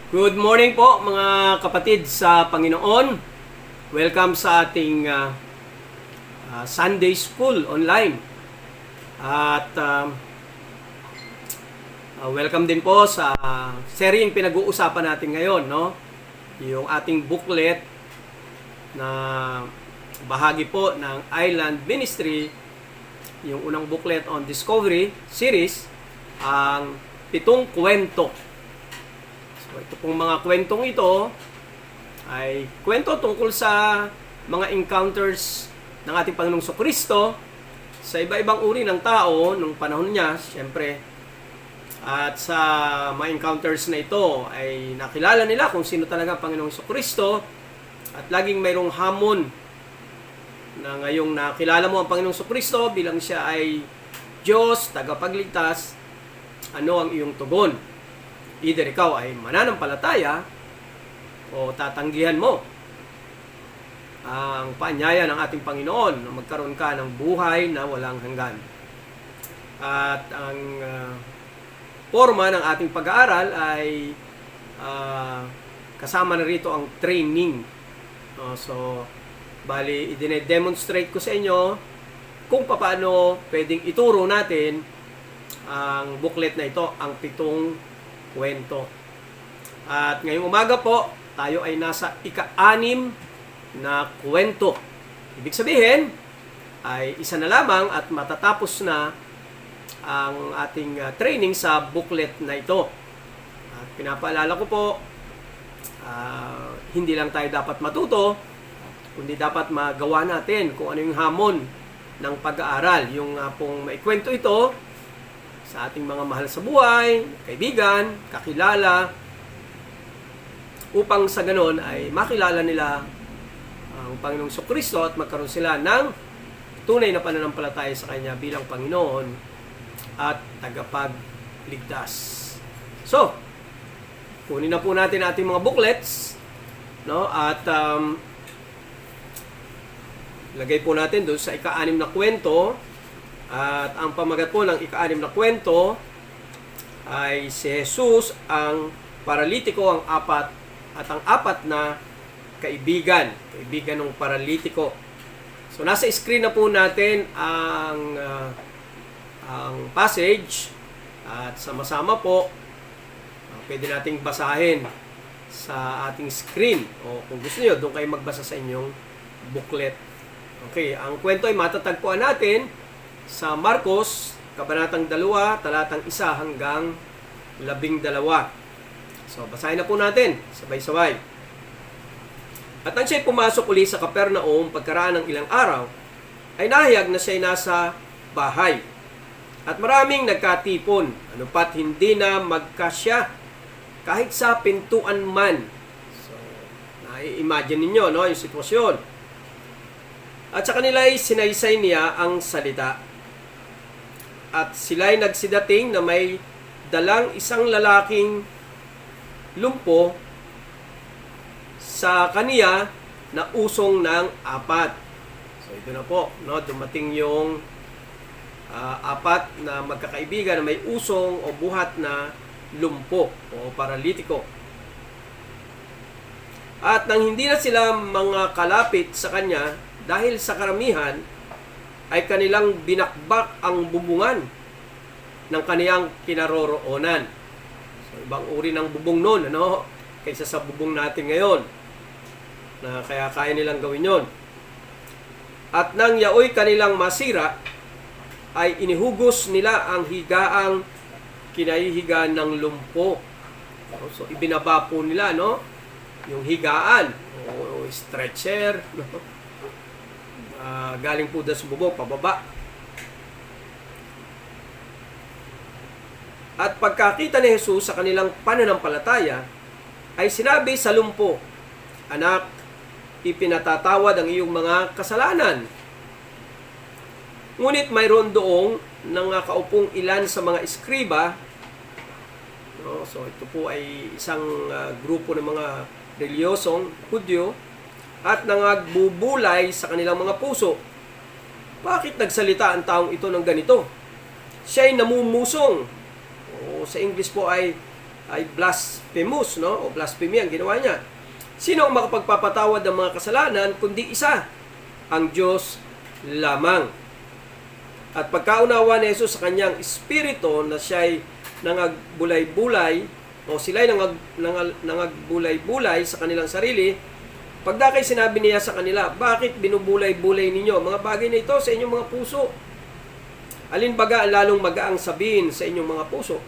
Good morning po mga kapatid sa Panginoon. Welcome sa ating Sunday School online. At welcome din po sa seryeng pinag-uusapan natin ngayon, no? Yung ating booklet na bahagi po ng Island Ministry, yung unang booklet on Discovery series, ang 7 kwento. So, ito pong mga kwentong ito ay kwento tungkol sa mga encounters ng ating Panginoong Kristo sa iba-ibang uri ng tao nung panahon niya, siyempre. At sa mga encounters na ito ay nakilala nila kung sino talaga ang Panginoong Kristo, at laging mayroong hamon na ngayong nakilala mo ang Panginoong Kristo bilang siya ay Diyos, tagapagligtas, ano ang iyong tugon? Either ikaw ay mananampalataya o tatanggihan mo ang paanyaya ng ating Panginoon na magkaroon ka ng buhay na walang hanggan. At ang forma ng ating pag-aaral ay kasama na rito ang training. So, bali, i-demonstrate ko sa inyo kung paano pwedeng ituro natin ang booklet na ito, ang 7 kwento. At ngayong umaga po, tayo ay nasa ika-6 na kwento. Ibig sabihin, ay isa na lamang at matatapos na ang ating training sa booklet na ito. At pinapaalala ko po, hindi lang tayo dapat matuto, kundi dapat magawa natin kung ano yung hamon ng pag-aaral. Yung pong maikwento ito sa ating mga mahal sa buhay, kaibigan, kakilala, upang sa ganon ay makilala nila ang Panginoong Kristo at magkaroon sila ng tunay na pananampalataya sa Kanya bilang Panginoon at tagapagligtas. So, kunin na po natin ating mga booklets, no? At lagay po natin doon sa ika-6 na kwento. At ang pamagat po ng ika-6 na kwento ay si Jesus, ang paralitiko, ang apat, at ang apat na kaibigan ng paralitiko. So nasa screen na po natin ang passage, at sama-sama po pwede nating basahin sa ating screen, o kung gusto niyo doon kayo magbasa sa inyong booklet. Okay, ang kwento ay matatagpuan natin sa Marcos, Kabanatang 2, talatang 1 hanggang 12. So, basahin na po natin, sabay-sabay. At nang siya'y pumasok uli sa Capernaum pagkaraan ng ilang araw, ay nahayag na siya'y nasa bahay. At maraming nagkatipon, ano pat hindi na magkasya, kahit sa pintuan man. So, nai-imagine ninyo, no, yung sitwasyon. At sa kanila ay sinaysay niya ang salita. At sila'y nagsidating na may dalang isang lalaking lumpo sa kaniya na usong ng 4. So ito na po, no? Dumating yung 4 na magkakaibigan na may usong o buhat na lumpo o paralitiko. At nang hindi na sila mga kalapit sa kanya dahil sa karamihan, ay kanilang binakbak ang bubungan ng kaniyang kinaroroonan. So, ibang uri ng bubong noon, ano? Kaysa sa bubong natin ngayon, na kaya nilang gawin yon. At nang yaoy kanilang masira, ay inihugos nila ang higaang kinahihiga ng lumpo. So, ibinaba po nila, no? Yung higaan, o stretcher, no? Galing po sa bubong, pababa. At pagkakita ni Jesus sa kanilang pananampalataya, ay sinabi sa lumpo, "Anak, ipinatatawad ang iyong mga kasalanan." Ngunit mayroon doong nangakaupong ilan sa mga eskriba. No? So ito po ay isang grupo ng mga reliyosong Hudyo, at nangagbubulay sa kanilang mga puso. Bakit nagsalita ang taong ito ng ganito? Siya'y namumusong. O sa English po ay ay blasphemous, no? O blasphemy ang ginawa niya. Sino ang makapagpapatawad ng mga kasalanan kundi isa, ang Diyos lamang. At pagkaunawa ni Jesus sa kanyang espiritu na siya'y nangagbulay-bulay o sila'y nangagbulay-bulay sa kanilang sarili, pagdakay sinabi niya sa kanila, bakit binubulay-bulay ninyo mga bagay na ito sa inyong mga puso? Alin baga ang lalong magaang sabihin sa inyong mga puso?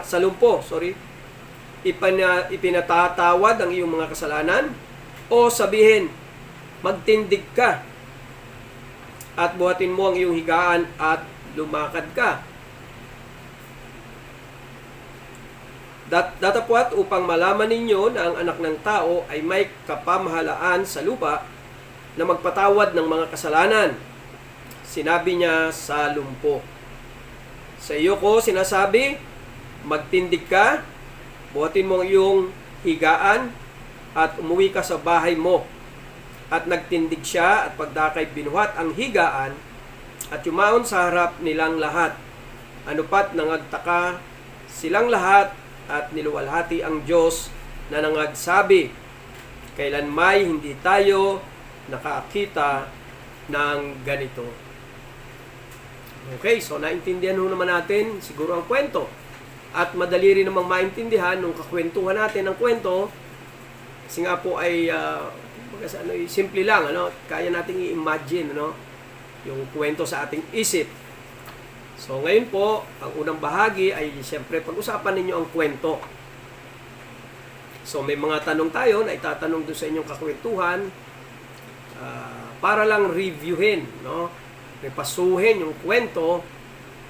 Salumpo, ipinatatawad ang iyong mga kasalanan, o sabihin, magtindig ka at buhatin mo ang iyong higaan at lumakad ka. Datapwat upang malaman ninyo na ang anak ng tao ay may kapamahalaan sa lupa na magpatawad ng mga kasalanan. Sinabi niya sa lumpo, sa iyo ko sinasabi, magtindig ka, buhatin mo ang iyong higaan at umuwi ka sa bahay mo. At nagtindig siya at pagdakay binuhat ang higaan at yumaon sa harap nilang lahat. Ano pat nangagtaka silang lahat at niluwalhati ang Diyos na nangagsabi, kailan may hindi tayo nakakita ng ganito. Okay, so naintindihan naman natin siguro ang kwento. At madali rin namang maintindihan nung kakwentuhan natin ang kwento kasi nga po ay simple lang, kaya nating i-imagine yung kwento sa ating isip. So ngayon po, ang unang bahagi ay siyempre pag-usapan ninyo ang kwento. So may mga tanong tayo na itatanong doon sa inyong kakwentuhan para lang reviewin, repasuhin yung kwento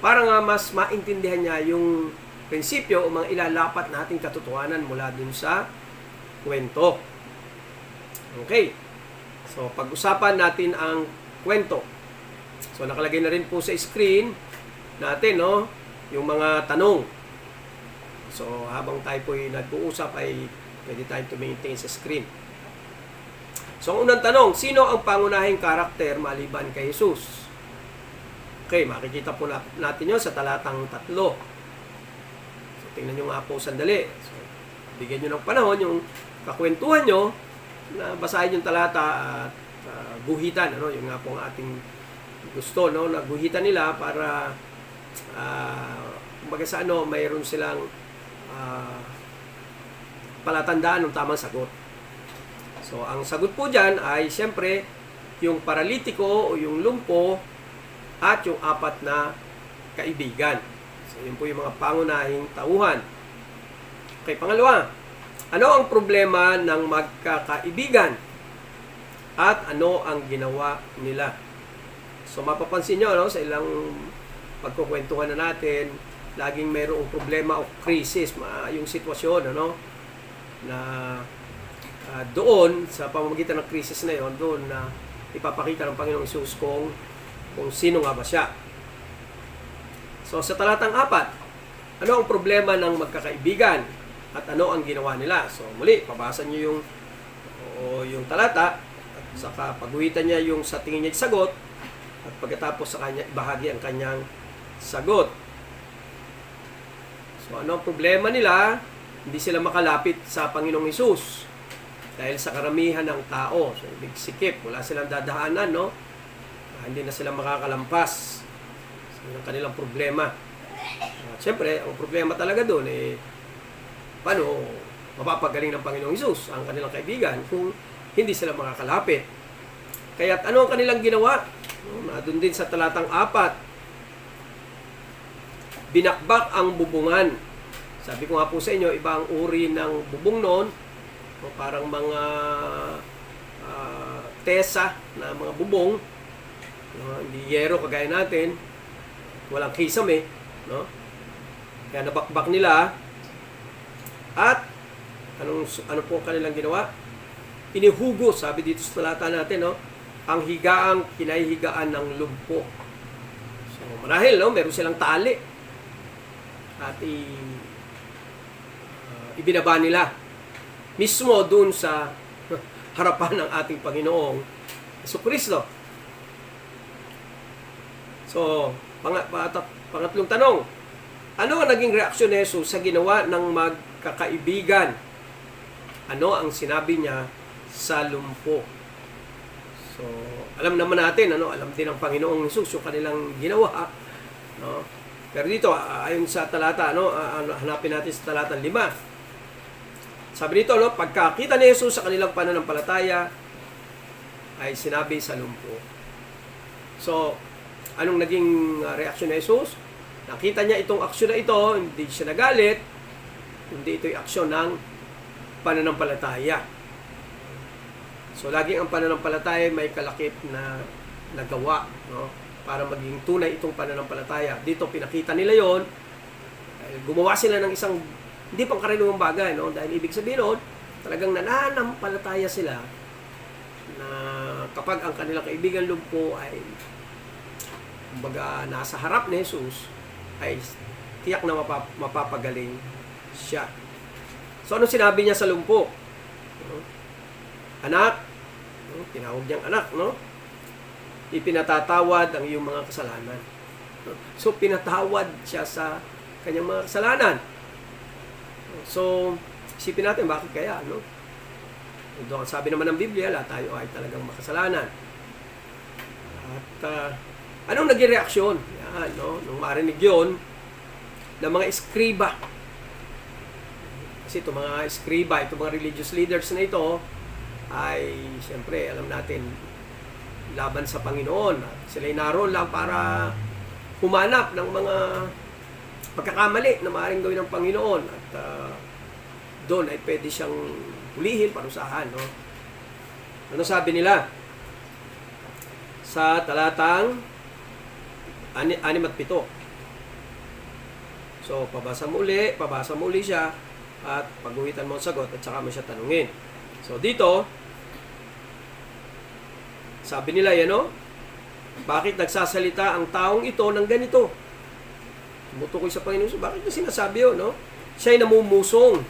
para nga mas maintindihan niya yung prinsipyo o mga ilalapat nating katotohanan mula dun sa kwento. Okay. So pag-usapan natin ang kwento. So nakalagay na rin po sa screen natin, yung mga tanong. So habang tayo po nag-uusap ay pwede tayong tumingin sa screen. So ang unang tanong, sino ang pangunahing karakter maliban kay Jesus? Okay, makikita po natin yun sa talatang 3. So tingnan nyo nga po sandali. So bigyan nyo ng panahon yung kakwentuhan nyo na basahin yung talata at guhitan. Yung nga po ang ating gusto, na guhitan nila para kumbaga sa mayroon silang palatandaan ng tamang sagot. So, ang sagot po dyan ay siyempre yung paralitiko o yung lumpo at yung 4 na kaibigan. So, yun po yung mga pangunahing tauhan. Okay, pangalawa, ano ang problema ng magkakaibigan at ano ang ginawa nila? So, mapapansin nyo, sa ilang pagkukwentuhan na natin, laging mayroong problema o krisis, yung sitwasyon, na doon, sa pamamagitan ng krisis na yon, doon na ipapakita ng Panginoong Hesus kung sino nga ba siya. So, sa talatang 4, ano ang problema ng magkakaibigan at ano ang ginawa nila? So, muli, pabasa niyo yung talata at saka pagguhitan niya yung sa tingin niya sagot at pagkatapos sa kanya, ibahagi ang kanyang sagot. So, ano ang problema nila? Hindi sila makalapit sa Panginoong Hesus dahil sa karamihan ng tao. So, ibig sikip, wala silang dadaanan, hindi na sila makakalampas. So, yun ang kanilang problema. Siyempre, ang problema talaga doon, paano mapapagaling ng Panginoong Hesus ang kanilang kaibigan kung hindi sila makakalapit. Kaya ano ang kanilang ginawa? Doon din sa talatang 4, binakbak ang bubungan. Sabi ko nga po sa inyo, iba ang uri ng bubong noon, parang mga tesa na mga bubong, hindi yero kagaya natin, walang kisame, kaya nabakbak nila. At ano po kanilang ginawa? Inihugos, sabi dito sa talata natin, ang higaang kinahihigaan ng lumpo. So marahil, meron silang tali at ibinaba nila mismo doon sa harapan ng ating Panginoong Jesucristo. So, pangatlong tanong, Ano ang naging reaksyon ni Jesus sa ginawa ng magkakaibigan? Ano ang sinabi niya sa lumpo? So, alam naman natin, alam din ng Panginoong Jesus yung kanilang ginawa, no? Pero dito, ayon sa talata, hanapin natin sa talata 5. Sabi dito, pagkakita ni Jesus sa kanilang pananampalataya, ay sinabi sa lumpo. So, anong naging reaksyon ni Jesus? Nakita niya itong aksyon na ito, hindi siya nagalit, hindi ito'y aksyon ng pananampalataya. So, laging ang pananampalataya may kalakip na nagawa, no? Para maging tunay itong pananampalataya. Dito, pinakita nila yon. Gumawa sila ng isang hindi pangkaraniwang bagay, no? Dahil ibig sabihin nun, talagang nananampalataya sila na kapag ang kanilang kaibigan lumpo ay kumbaga nasa harap ni Jesus, ay tiyak na mapapagaling siya. So, ano sinabi niya sa lumpo? Anak, tinawag niyang anak, no? Ipinatatawad ang iyong mga kasalanan. So, pinatawad siya sa kanyang mga kasalanan. So, isipin natin, bakit kaya, no? Doon, sabi naman ng Biblia, lahat tayo ay talagang makasalanan. At, anong naging reaksyon? Yan, no? Nung marinig yun, ng mga eskriba. Kasi itong mga eskriba, itong mga religious leaders na ito, ay, siyempre, alam natin, laban sa Panginoon. Sila'y naroon lang para humanap ng mga pagkakamali na maaaring gawin ng Panginoon. At doon ay pwede siyang hulihin, parusahan. No? Ano sabi nila? Sa talatang 6 at 7. So, pabasa mo uli siya, at pag-uwitan mo ang sagot, at saka mo siya tanungin. So, dito, sabi nila, bakit nagsasalita ang taong ito ng ganito? Tumutukoy sa Panginoon. So, bakit niya sinasabi yun, no? Siya'y namumusong.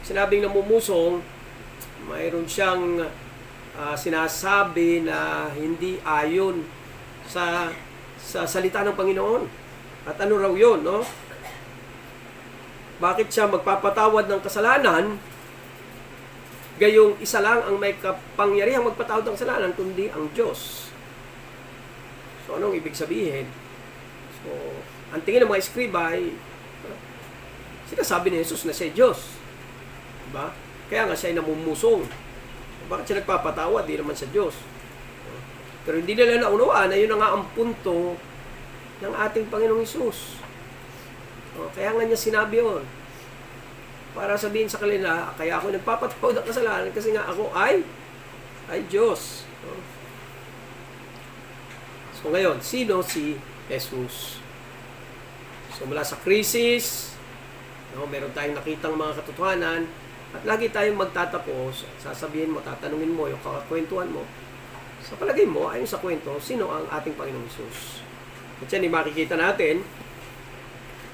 Sinabing namumusong, mayroon siyang sinasabi na hindi ayon sa salita ng Panginoon. At ano raw yun, no? Bakit siya magpapatawad ng kasalanan? Gayong isa lang ang may kapangyarihang magpatawad ng kasalanan, kundi ang Diyos. So, anong ibig sabihin? So, ang tingin ng mga eskriba ay sinasabi ni Jesus na siya Diyos. Diba? Kaya nga siya ay namumusong. Bakit siya nagpapatawad? Di naman siya Diyos. Pero hindi nila naunawaan na yun na nga ang punto ng ating Panginoong Jesus. Kaya nga niya sinabi yun. Para sabihin sa kanila, kaya ako nagpapatawad ng kasalanan kasi nga ako ay Diyos. So ngayon, sino si Jesus? So mula sa krisis, meron tayong nakitang mga katotohanan, at lagi tayong magtatapos, sasabihin mo, tatanungin mo, yung kakakwentuhan mo, sa palagay mo, ayon sa kwento, sino ang ating Panginoong Jesus? At yan, makikita natin,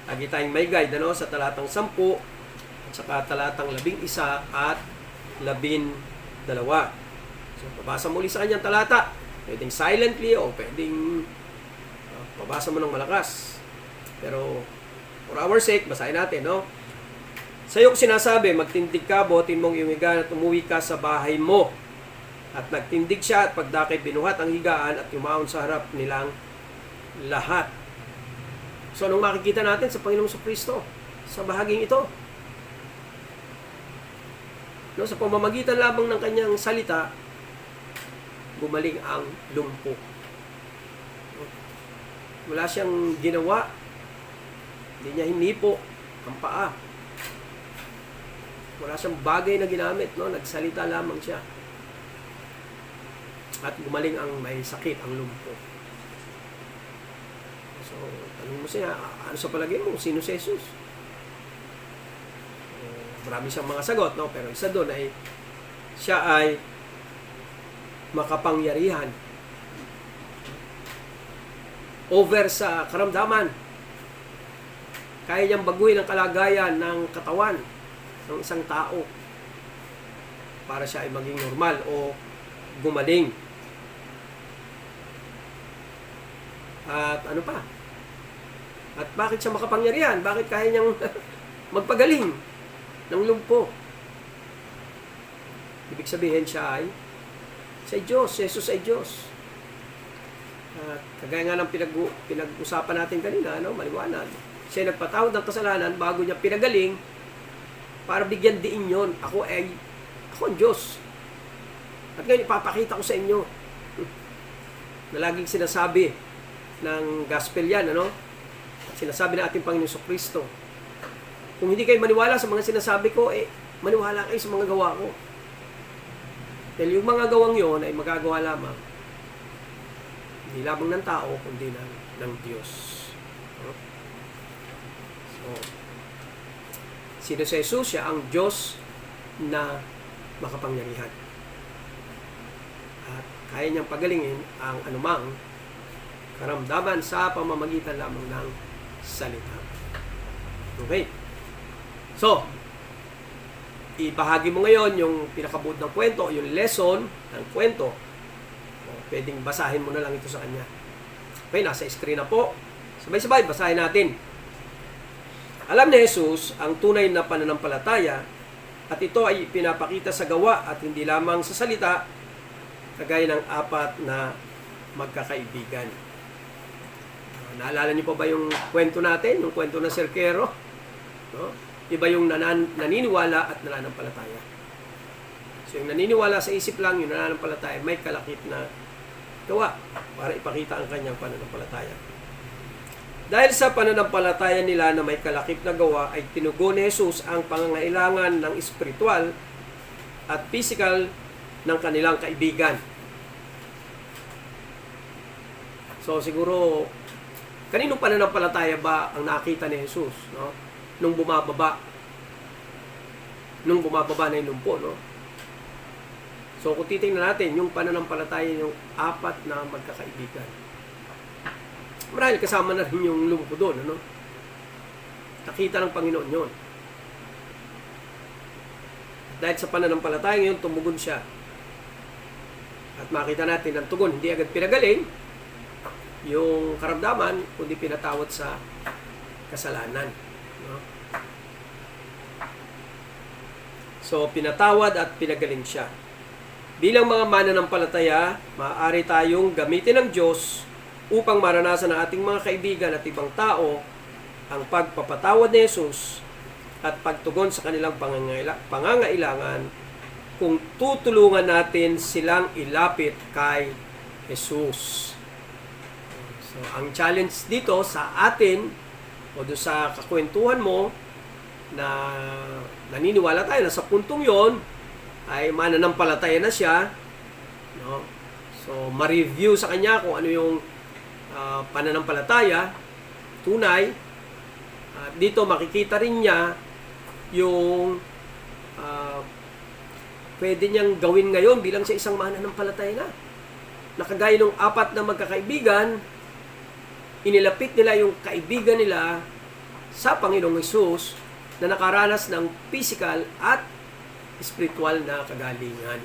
lagi tayong may guide, sa talatang 10, at saka talatang 11 at 12. So, pabasa mo ulit sa kanyang talata. Pwedeng silently o pwedeng pabasa mo ng malakas. Pero, for our sake, basahin natin, Sa iyo ko sinasabi, magtindig ka, buhatin mong iyong higaan at umuwi ka sa bahay mo. At nagtindig siya at pagdakay binuhat ang higaan at yumaon sa harap nilang lahat. So, anong makikita natin sa Panginoong Kristo sa bahaging ito? Sa pamamagitan lamang ng kanyang salita, gumaling ang lumpo. Wala siyang ginawa. Hindi niya hinipo ang paa. Wala siyang bagay na ginamit. Nagsalita lamang siya. At gumaling ang may sakit, ang lumpo. So, tanong mo siya, ano sa palagay mo? Sino si Jesus? Marami siyang mga sagot, pero isa doon ay siya ay makapangyarihan over sa karamdaman. Kaya niyang baguhin ang kalagayan ng katawan ng isang tao para siya ay maging normal o gumaling. At ano pa? At bakit siya makapangyarihan? Bakit kaya niyang magpagaling ng lumpo? Ibig sabihin siya ay Diyos. Jesus ay Diyos. At kagaya nga ng pinag-usapan natin kanina, maliwanag. Siya nagpatawad ng kasalanan bago niya pinagaling para bigyan diin yon. Ako ang Diyos. At ngayon ipapakita ko sa inyo na laging sinasabi ng gospel yan, sinasabi ng ating Panginoon Kristo. Kung hindi kayo maniwala sa mga sinasabi ko, maniwala kayo sa mga gawa ko. Dahil yung mga gawang yon ay magagawa lamang hindi lamang ng tao, kundi ng Diyos. So, sino si Jesus? Siya ang Diyos na makapangyarihan. At kaya niyang pagalingin ang anumang karamdaman sa pamamagitan lamang ng salita. Okay. So, ibahagi mo ngayon yung pinakabuod ng kwento, yung lesson ng kwento. Pwedeng basahin mo na lang ito sa kanya. Okay, nasa screen na po. Sabay-sabay, basahin natin. Alam ni Jesus ang tunay na pananampalataya at ito ay pinapakita sa gawa at hindi lamang sa salita, kagaya ng apat na magkakaibigan. Naalala niyo pa ba yung kwento natin? Yung kwento ng serkero? Iba yung naniniwala at nananampalataya. So yung naniniwala sa isip lang, yung nananampalataya may kalakip na gawa para ipakita ang kanyang pananampalataya. Dahil sa pananampalataya nila na may kalakip na gawa ay tinugon ni Jesus ang pangangailangan ng espiritual at physical ng kanilang kaibigan. So siguro, kaninong pananampalataya ba ang nakita ni Jesus? Nung bumababa na yung lumpo, So, kung titingnan natin, yung pananampalataya yung apat na magkakaibigan. Marahil kasama na rin yung lumpo doon, Nakita ng Panginoon yun. Dahil sa pananampalataya ngayon, tumugon siya. At makita natin ang tugon, hindi agad pinagaling yung karamdaman, kundi pinatawad sa kasalanan. So, pinatawad at pinagaling siya. Bilang mga mananampalataya, maaari tayong gamitin ng Diyos upang maranasan ng ating mga kaibigan at ibang tao ang pagpapatawad ni Jesus at pagtugon sa kanilang pangangailangan kung tutulungan natin silang ilapit kay Jesus. So, ang challenge dito sa atin o doon sa kakwentuhan mo na naniniwala tayo na sa puntong yon ay mananampalataya na siya, So, ma-review sa kanya kung ano yung pananampalataya, tunay. Dito makikita rin niya yung pwede niyang gawin ngayon bilang sa isang mananampalataya na. Nakagaya ng apat na magkakaibigan, inilapit nila yung kaibigan nila sa Panginoong Hesus na nakaranas ng physical at spiritual na kagalingan.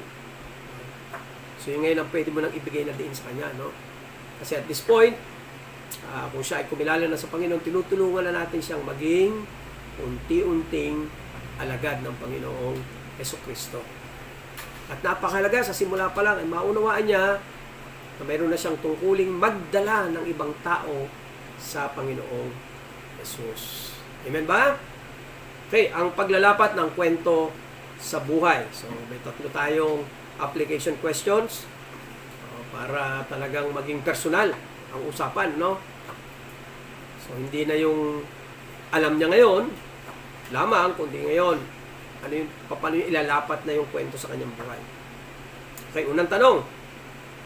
So yung ngayon ang pwede mo nang ibigay na din sa kanya, Kasi at this point, kung siya ay kumilala na sa Panginoon, tinutulungan na natin siyang maging unti-unting alagad ng Panginoong Jesucristo. At napakahalaga, sa simula pa lang ay maunawaan niya na mayroon na siyang tungkuling magdala ng ibang tao sa Panginoong Jesus. Amen ba? Okay, ang paglalapat ng kwento sa buhay. So, may tatlo tayong application questions para talagang maging personal ang usapan, So, hindi na yung alam niya ngayon lamang, kundi ngayon, paano yung ilalapat na yung kwento sa kanyang buhay. Okay, unang tanong,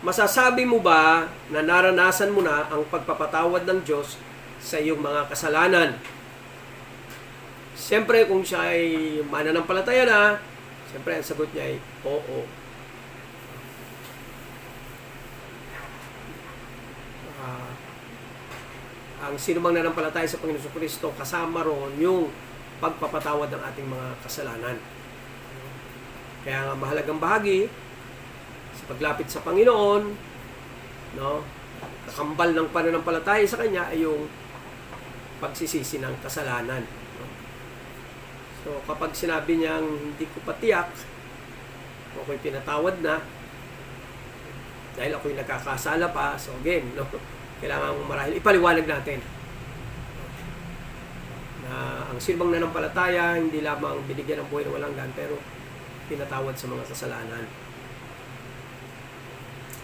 masasabi mo ba na naranasan mo na ang pagpapatawad ng Diyos sa iyong mga kasalanan? Siyempre, kung siya ay mananampalataya na, siyempre, ang sagot niya ay oo. Ang sinumang nanampalataya sa Panginoon Kristo, kasama roon yung pagpapatawad ng ating mga kasalanan. Kaya nga mahalagang bahagi sa paglapit sa Panginoon, kakambal ng pananampalataya sa Kanya ay yung pagsisisi ng kasalanan. So, kapag sinabi niyang hindi ko patiyak, ako'y pinatawad na, dahil ako'y nagkakasala pa, so again, no, kailangan marahil ipaliwanag natin na ang silbang nanampalataya, hindi lamang binigyan ng buhay na walang hanggan, pero pinatawad sa mga kasalanan.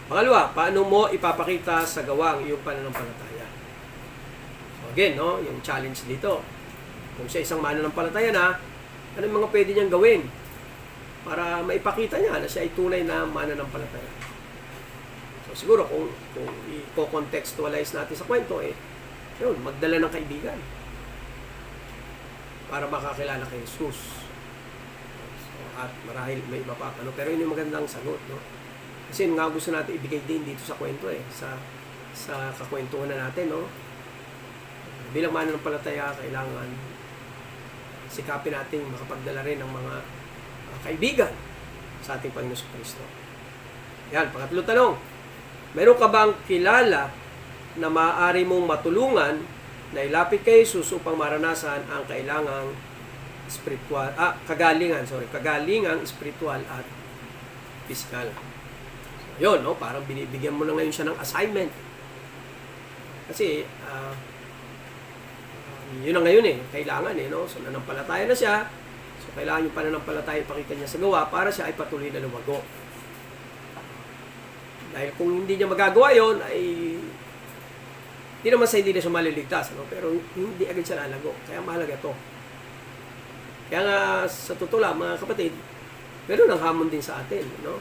Pangalawa, paano mo ipapakita sa gawa ang iyong pananampalataya? So again, no, yung challenge dito. Kung siya isang mananampalataya na, ano yung mga pwede niyang gawin para maipakita niya na siya ay tunay na mananampalataya? So siguro kung i-contextualize natin sa kwento, yun, magdala ng kaibigan para makakilala kay Jesus. So, at marahil may iba pa, pero yun yung magandang sagot, no? Kasi yun nga gusto natin ibigay din dito sa kwento, sa kakwentuhan na natin, no? Bilang mananampalataya, kailangan sikapin natin makapagdala rin ng mga kaibigan sa ating Panginoon Kristo. Yan, pangatlong tanong. Meron ka bang kilala na maaari mong matulungan na ilapit kay Jesus upang maranasan ang kailangang kagalingang spiritual at physical? So, yun, no? Parang binibigyan mo na ngayon siya ng assignment. Kasi, yun na ngayon kailangan no? So, nanampalataya na siya. So, kailangan yung pananampalataya ipakita niya sa gawa para siya ay patuloy na lumago. Dahil kung hindi niya magagawa yon ay hindi naman sa hindi na siya maliligtas, no? Pero hindi agad siya lalago. Kaya mahalaga to. Kaya nga, sa totoo lang, mga kapatid, meron ng hamon din sa atin, no?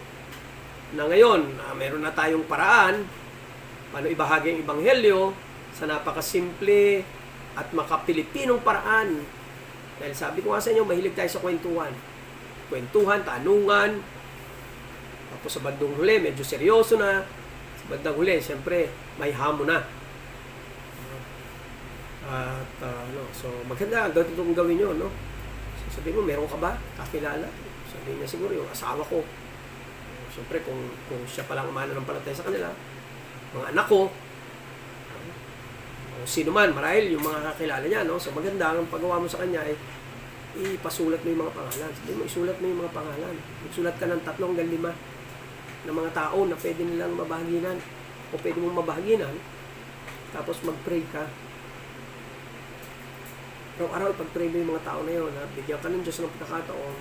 Na ngayon, meron na tayong paraan paano ibahagi ang ebanghelyo sa napakasimple at makapilipinong paraan. Dahil sabi ko nga sa inyo, mahilig tayo sa kwentuhan. Kwentuhan, tanungan. Tapos sa bandang huli, medyo seryoso na. Sa bandang huli, siyempre, may hamon na. At, so, maganda, itong gawin nyo, no? So, sabihin mo, meron ka ba? Kakilala? Sabihin niya siguro, yung asawa ko. Siyempre, kung siya palang mananampalataya sa kanila, mga anak ko, sino man, marahil yung mga kakilala niya, no? So maganda, ang paggawa mo sa kanya ay ipasulat mo yung mga pangalan. Sabi mo, isulat mo yung mga pangalan. Isulat ka ng 3 hanggang 5 na mga tao na pwede nilang mabahaginan o pwede mong mabahaginan, tapos mag-pray ka. Araw-araw, pag-pray mo yung mga tao na yun, bigyan ka ng Diyos ng pagkakataon,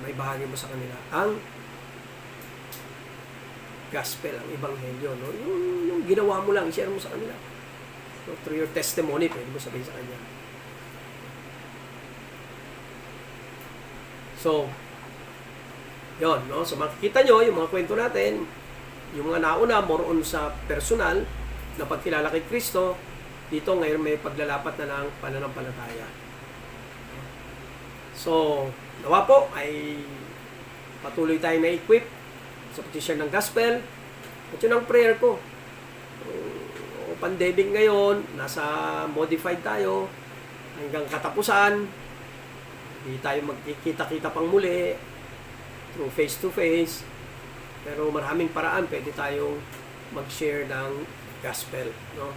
may bahagi mo sa kanila ang gospel, ang ebanghelyo, no? Yung ginawa mo lang, i-share mo sa kanila. So, through your testimony, pwede mo sabihin sa kanya. So, yun, no? So, makikita nyo, yung mga kwento natin, yung mga nauna, more on sa personal, na pagkilala kay Kristo, dito ngayon may paglalapat na ng pananampalataya. So, nawa po, ay patuloy tayong na-equip sa pag-share ng gospel. At yun ang prayer ko. Pandemic ngayon, nasa modified tayo hanggang katapusan. Hindi tayo magkikita-kita pang muli through face-to-face. Pero maraming paraan pwede tayong mag-share ng gospel, no?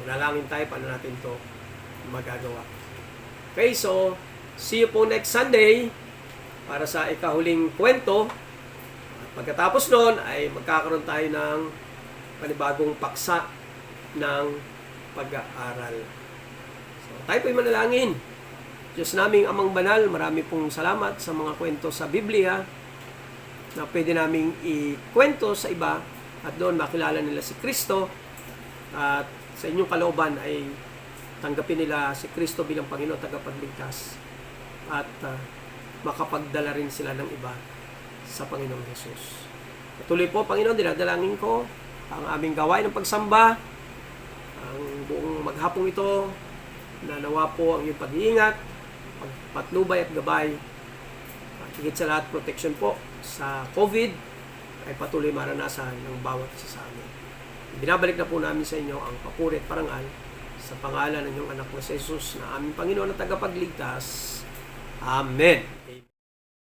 Manalangin tayo paano natin to magagawa. Okay, so see you po next Sunday para sa ikahuling kwento. Pagkatapos noon ay magkakaroon tayo ng panibagong paksa ng pag-aaral. So, tayo po'y manalangin. Diyos naming Amang Banal, marami pong salamat sa mga kwento sa Biblia na pwede naming ikwento sa iba at doon makilala nila si Kristo at sa inyong kalooban ay tanggapin nila si Kristo bilang Panginoon tagapagligtas at makapagdala rin sila ng iba sa Panginoong Jesus. Patuloy po, Panginoon, dinadalangin ko ang aming gawain ng pagsamba, ang buong maghapong ito, na nawa po ang iyong pag-iingat, pagpatnubay at gabay, at higit sa lahat, protection po sa COVID, ay patuloy maranasan ng bawat isa sa amin. Binabalik na po namin sa inyo ang papuri at parangal sa pangalan ng iyong anak na si Jesus na aming Panginoon at tagapagligtas. Amen.